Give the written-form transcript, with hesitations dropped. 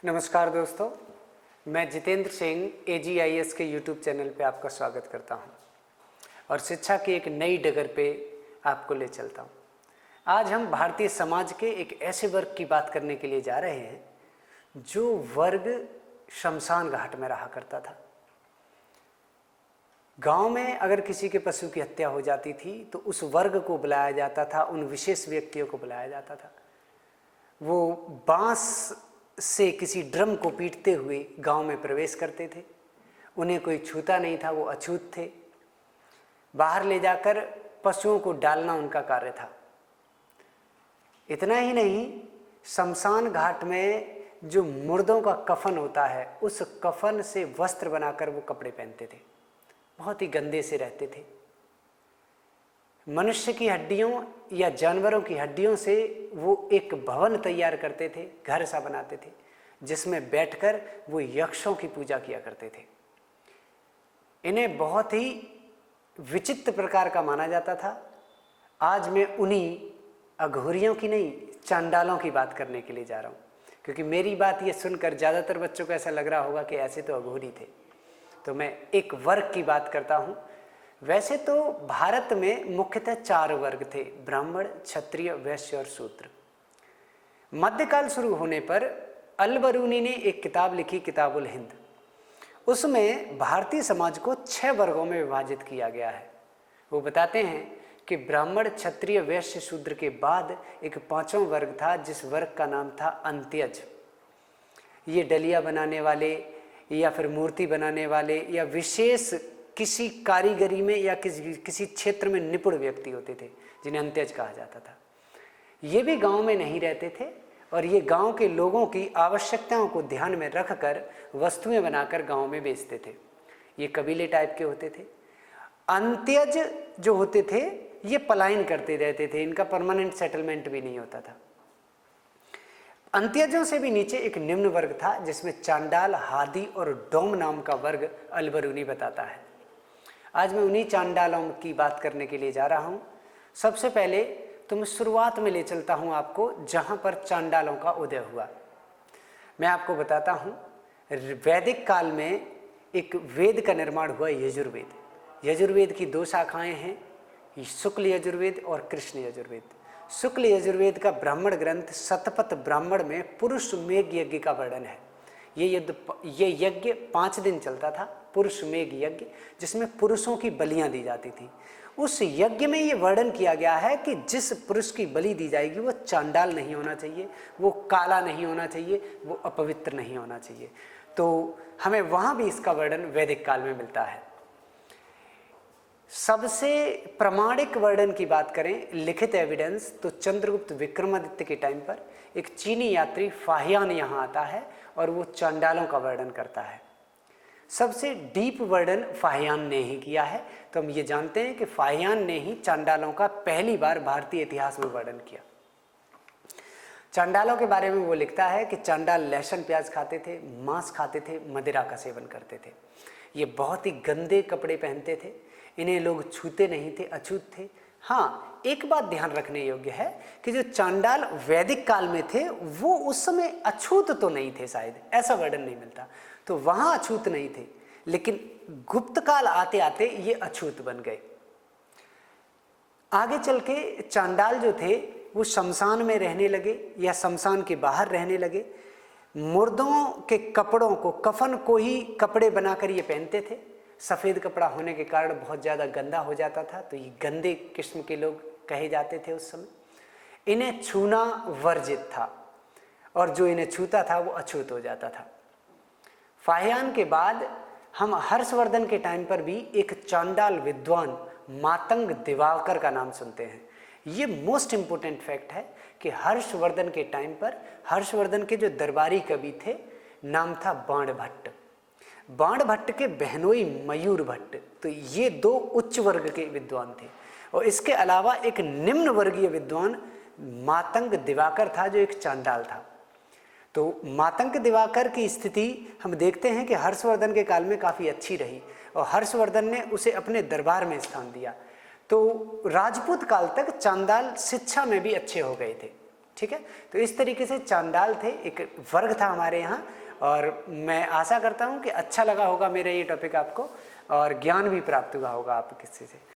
नमस्कार दोस्तों, मैं जितेंद्र सिंह AGIS के YouTube चैनल पे आपका स्वागत करता हूं और शिक्षा की एक नई डगर पे आपको ले चलता हूं। आज हम भारतीय समाज के एक ऐसे वर्ग की बात करने के लिए जा रहे हैं जो वर्ग शमशान घाट में रहा करता था। गांव में अगर किसी के पशु की हत्या हो जाती थी तो उस वर्ग को बुलाया जाता था, उन विशेष व्यक्तियों को बुलाया जाता था। वो बांस से किसी ड्रम को पीटते हुए गांव में प्रवेश करते थे। उन्हें कोई छूता नहीं था, वो अछूत थे। बाहर ले जाकर पशुओं को डालना उनका कार्य था। इतना ही नहीं, शमशान घाट में जो मुर्दों का कफन होता है, उस कफन से वस्त्र बनाकर वो कपड़े पहनते थे। बहुत ही गंदे से रहते थे। मनुष्य की हड्डियों या जानवरों की हड्डियों से वो एक भवन तैयार करते थे, घर सा बनाते थे, जिसमें बैठकर वो यक्षों की पूजा किया करते थे। इन्हें बहुत ही विचित्र प्रकार का माना जाता था। आज मैं उन्हीं अघोरियों की नहीं, चांडालों की बात करने के लिए जा रहा हूँ, क्योंकि मेरी बात ये सुनकर ज़्यादातर बच्चों को ऐसा लग रहा होगा कि ऐसे तो अघोरी थे। तो मैं एक वर्ग की बात करता हूँ। वैसे तो भारत में मुख्यतः 4 वर्ग थे: ब्राह्मण, क्षत्रिय, वैश्य और शूद्र। मध्यकाल शुरू होने पर अल-बरूनी ने एक किताब लिखी, किताबुल हिंद। उसमें भारतीय समाज को 6 वर्गों में विभाजित किया गया है। वो बताते हैं कि ब्राह्मण, क्षत्रिय, वैश्य, शूद्र के बाद एक 5वां वर्ग था, जिस वर्ग का नाम था अंत्यज। ये डलिया बनाने वाले या फिर मूर्ति बनाने वाले या विशेष किसी कारीगरी में या किसी क्षेत्र में निपुण व्यक्ति होते थे, जिन्हें अंत्यज कहा जाता था। ये भी गांव में नहीं रहते थे और ये गांव के लोगों की आवश्यकताओं को ध्यान में रखकर वस्तुएं बनाकर गांव में बेचते थे। ये कबीले टाइप के होते थे। अंत्यज जो होते थे ये पलायन करते रहते थे, इनका परमानेंट सेटलमेंट भी नहीं होता था। अंत्यजों से भी नीचे एक निम्न वर्ग था, जिसमें चांडाल, हादी और डोम नाम का वर्ग अल-बरूनी बताता है। आज मैं उन्हीं चांडालों की बात करने के लिए जा रहा हूँ। सबसे पहले तो मैं शुरुआत में ले चलता हूँ आपको, जहाँ पर चांडालों का उदय हुआ। मैं आपको बताता हूँ, वैदिक काल में एक वेद का निर्माण हुआ, यजुर्वेद। यजुर्वेद की 2 शाखाएँ हैं, शुक्ल यजुर्वेद और कृष्ण यजुर्वेद। शुक्ल यजुर्वेद का ब्राह्मण ग्रंथ शतपथ ब्राह्मण में पुरुष मेघ यज्ञ का वर्णन है। ये यज्ञ 5 दिन चलता था, पुरुष मेघ यज्ञ, जिसमें पुरुषों की बलियां दी जाती थी। उस यज्ञ में ये वर्णन किया गया है कि जिस पुरुष की बलि दी जाएगी वो चांडाल नहीं होना चाहिए, वो काला नहीं होना चाहिए, वो अपवित्र नहीं होना चाहिए। तो हमें वहाँ भी इसका वर्णन वैदिक काल में मिलता है। सबसे प्रामाणिक वर्णन की बात करें, लिखित एविडेंस, तो चंद्रगुप्त विक्रमादित्य के टाइम पर एक चीनी यात्री फाहियान यहाँ आता है और वो चांडालों का वर्णन करता है। सबसे डीप वर्णन फाहियान ने ही किया है। तो हम ये जानते हैं कि फाहियान ने ही चांडालों का पहली बार भारतीय इतिहास में वर्णन किया। चांडालों के बारे में वो लिखता है कि चांडाल लहसुन प्याज खाते थे, मांस खाते थे, मदिरा का सेवन करते थे। ये बहुत ही गंदे कपड़े पहनते थे, इन्हें लोग छूते नहीं थे, अछूत थे। हाँ, एक बात ध्यान रखने योग्य है कि जो चांडाल वैदिक काल में थे वो उस समय अछूत तो नहीं थे, शायद ऐसा वर्णन नहीं मिलता, तो वहाँ अछूत नहीं थे। लेकिन गुप्त काल आते आते ये अछूत बन गए। आगे चल के चांडाल जो थे वो शमशान में रहने लगे या शमशान के बाहर रहने लगे। मुर्दों के कपड़ों को, कफन को ही कपड़े बनाकर ये पहनते थे। सफ़ेद कपड़ा होने के कारण बहुत ज़्यादा गंदा हो जाता था, तो ये गंदे किस्म के लोग कहे जाते थे उस समय। इन्हें छूना वर्जित था और जो इन्हें छूता था वो अछूत हो जाता था। फाहियान के बाद हम हर्षवर्धन के टाइम पर भी एक चांडाल विद्वान मातंग दिवाकर का नाम सुनते हैं। ये मोस्ट इम्पोर्टेंट फैक्ट है कि हर्षवर्धन के टाइम पर हर्षवर्धन के जो दरबारी कवि थे, नाम था बाण भट्ट। बाण भट्ट के बहनोई मयूर भट्ट, तो ये 2 उच्च वर्ग के विद्वान थे। और इसके अलावा एक निम्न वर्गीय विद्वान मातंग दिवाकर था, जो एक चांडाल था। तो मातंग दिवाकर की स्थिति हम देखते हैं कि हर्षवर्धन के काल में काफ़ी अच्छी रही और हर्षवर्धन ने उसे अपने दरबार में स्थान दिया। तो राजपूत काल तक चांडाल शिक्षा में भी अच्छे हो गए थे। ठीक है। तो इस तरीके से चांडाल थे, एक वर्ग था हमारे यहाँ, और मैं आशा करता हूँ कि अच्छा लगा होगा मेरा ये टॉपिक आपको, और ज्ञान भी प्राप्त हुआ होगा आप किसी से।